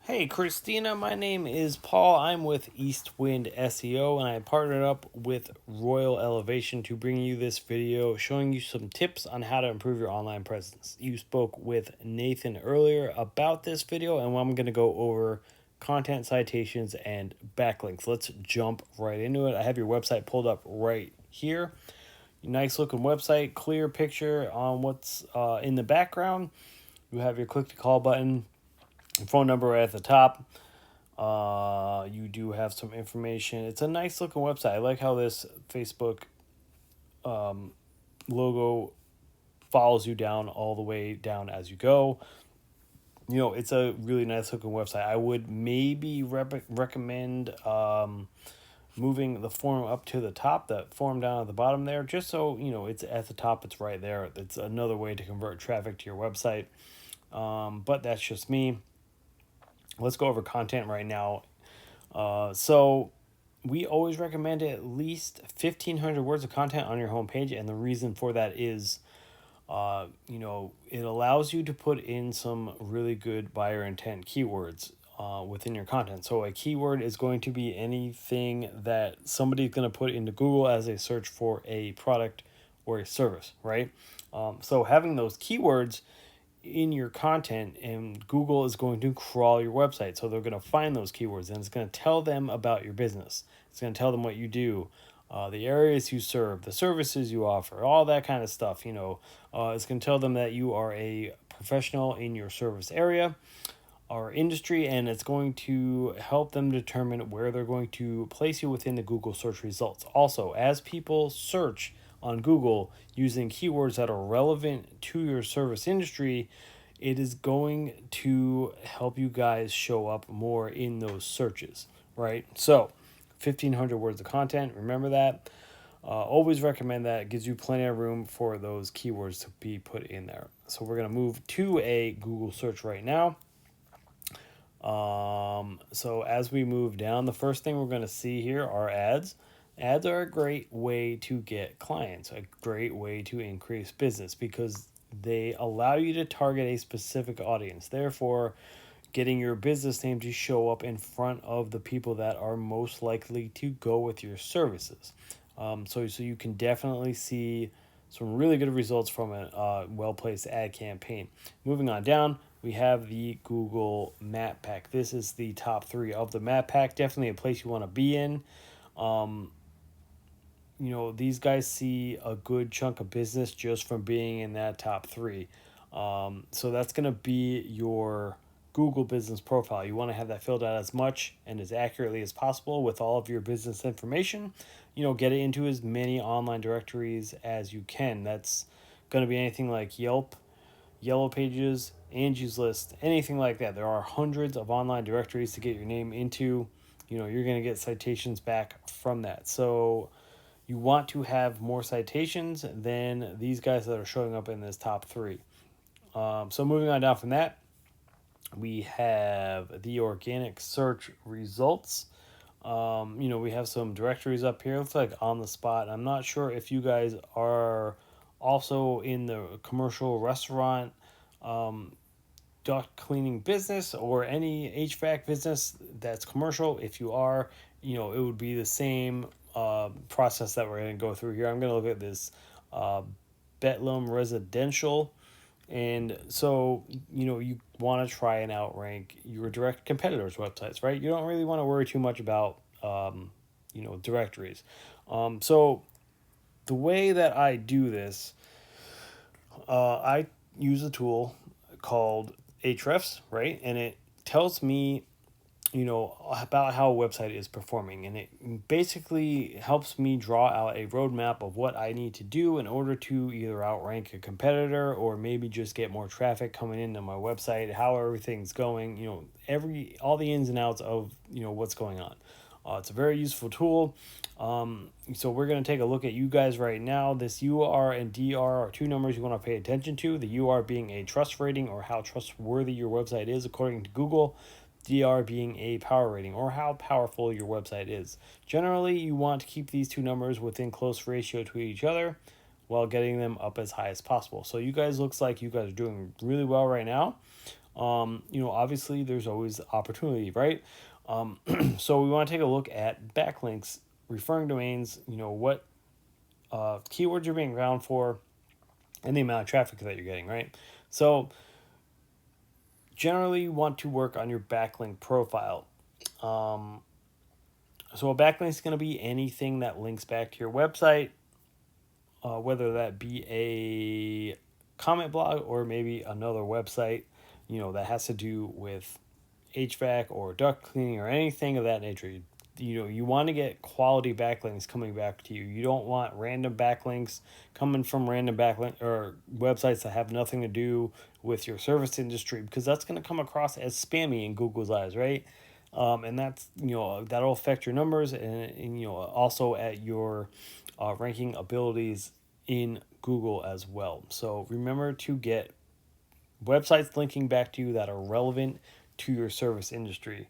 Hey Christina, my name is Paul. I'm with Eastwind SEO and I partnered up with Royal Elevation to bring you this video showing you some tips on how to improve your online presence. You spoke with Nathan earlier about this video and I'm going to go over content citations and backlinks. Let's jump right into it. I have your website pulled up right here. Nice looking website, clear picture on what's in the background. You have your click to call button, phone number at the top. You do have some information. It's a nice looking website. I like how this Facebook logo follows you down all the way down as you go. It's a really nice looking website. I would maybe recommend moving the form up to the top, that form down at the bottom there, just so it's at the top. It's right there. It's another way to convert traffic to your website. But that's just me. Let's go over content right now. So we always recommend at least 1,500 words of content on your homepage, and the reason for that is, it allows you to put in some really good buyer intent keywords within your content. So a keyword is going to be anything that somebody's going to put into Google as they search for a product or a service, right? So having those keywords in your content, and Google is going to crawl your website. So they're going to find those keywords and it's going to tell them about your business. It's going to tell them what you do, the areas you serve, the services you offer, all that kind of stuff. It's going to tell them that you are a professional in your service area or industry, and it's going to help them determine where they're going to place you within the Google search results. Also, as people search on Google using keywords that are relevant to your service industry, it is going to help you guys show up more in those searches, right? So 1,500 words of content, remember that. Always recommend that. It gives you plenty of room for those keywords to be put in there. So we're going to move to a Google search right now. So as we move down, the first thing we're going to see here are ads. Ads are a great way to get clients, a great way to increase business because they allow you to target a specific audience. Therefore, getting your business name to show up in front of the people that are most likely to go with your services. So you can definitely see some really good results from a well-placed ad campaign. Moving on down, we have the Google Map Pack. This is the top 3 of the Map Pack. Definitely a place you want to be in. These guys see a good chunk of business just from being in that top 3. So that's going to be your Google business profile. You want to have that filled out as much and as accurately as possible with all of your business information. Get it into as many online directories as you can. That's going to be anything like Yelp, Yellow Pages, Angie's List, anything like that. There are hundreds of online directories to get your name into. You're going to get citations back from that. So you want to have more citations than these guys that are showing up in this top 3. So moving on down from that, we have the organic search results. We have some directories up here. Looks like On the Spot. I'm not sure if you guys are also in the commercial restaurant, duct cleaning business or any HVAC business that's commercial. If you are, it would be the same process that we're going to go through here. I'm going to look at this Bedlam Residential. And so, you want to try and outrank your direct competitors' websites, right? You don't really want to worry too much about, directories. So the way that I do this, I use a tool called Ahrefs, right? And it tells me, about how a website is performing. And it basically helps me draw out a roadmap of what I need to do in order to either outrank a competitor or maybe just get more traffic coming into my website, how everything's going, all the ins and outs of, what's going on. It's a very useful tool. So we're going to take a look at you guys right now. This UR and DR are 2 numbers you want to pay attention to. The UR being a trust rating or how trustworthy your website is according to Google. DR being a power rating or how powerful your website is. Generally, you want to keep these 2 numbers within close ratio to each other while getting them up as high as possible. So you guys, looks like you guys are doing really well right now. Obviously there's always opportunity, right? So we want to take a look at backlinks, referring domains, what keywords you're being found for, and the amount of traffic that you're getting, right? So generally you want to work on your backlink profile. Um, so a backlink is going to be anything that links back to your website, whether that be a comment blog or maybe another website, that has to do with HVAC or duct cleaning or anything of that nature. You want to get quality backlinks coming back to you. You don't want random backlinks coming from random backlink or websites that have nothing to do with your service industry, because that's going to come across as spammy in Google's eyes, right? And that's, that'll affect your numbers, and also at your ranking abilities in Google as well. So remember to get websites linking back to you that are relevant to your service industry.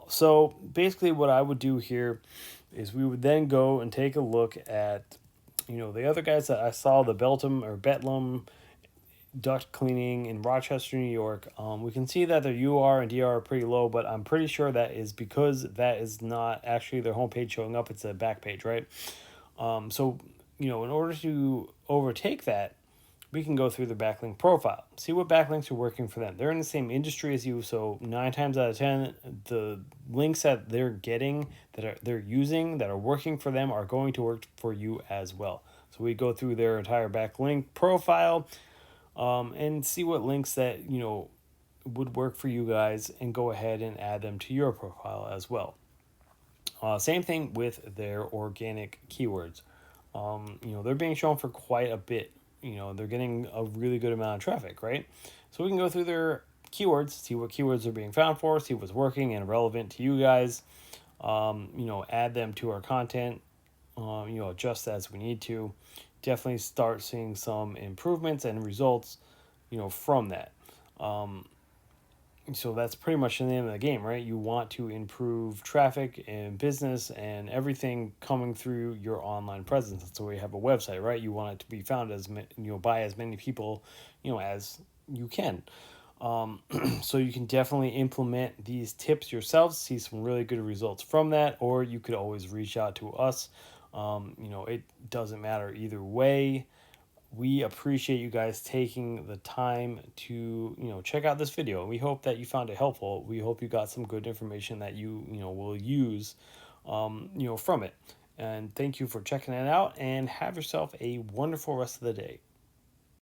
So basically, what I would do here is we would then go and take a look at, the other guys that I saw, the Beltum or Betlem duct cleaning in Rochester, New York. We can see that their UR and DR are pretty low, but I'm pretty sure that is because that is not actually their homepage showing up. It's a back page, right? So, in order to overtake that, we can go through the backlink profile, see what backlinks are working for them. They're in the same industry as you, so 9 times out of 10, the links that they're getting, they're using, that are working for them, are going to work for you as well. So we go through their entire backlink profile, and see what links that would work for you guys, and go ahead and add them to your profile as well. Same thing with their organic keywords. They're being shown for quite a bit. They're getting a really good amount of traffic, right? So we can go through their keywords, see what keywords are being found for, see what's working and relevant to you guys. Add them to our content. Adjust as we need to. Definitely start seeing some improvements and results, from that. So that's pretty much the name of the game, right? You want to improve traffic and business and everything coming through your online presence. That's why you have a website, right? You want it to be found by as many people, as you can. So you can definitely implement these tips yourselves, see some really good results from that, or you could always reach out to us. It doesn't matter either way. We appreciate you guys taking the time to check out this video. We hope that you found it helpful. We hope you got some good information that you will use from it. And thank you for checking it out, and have yourself a wonderful rest of the day.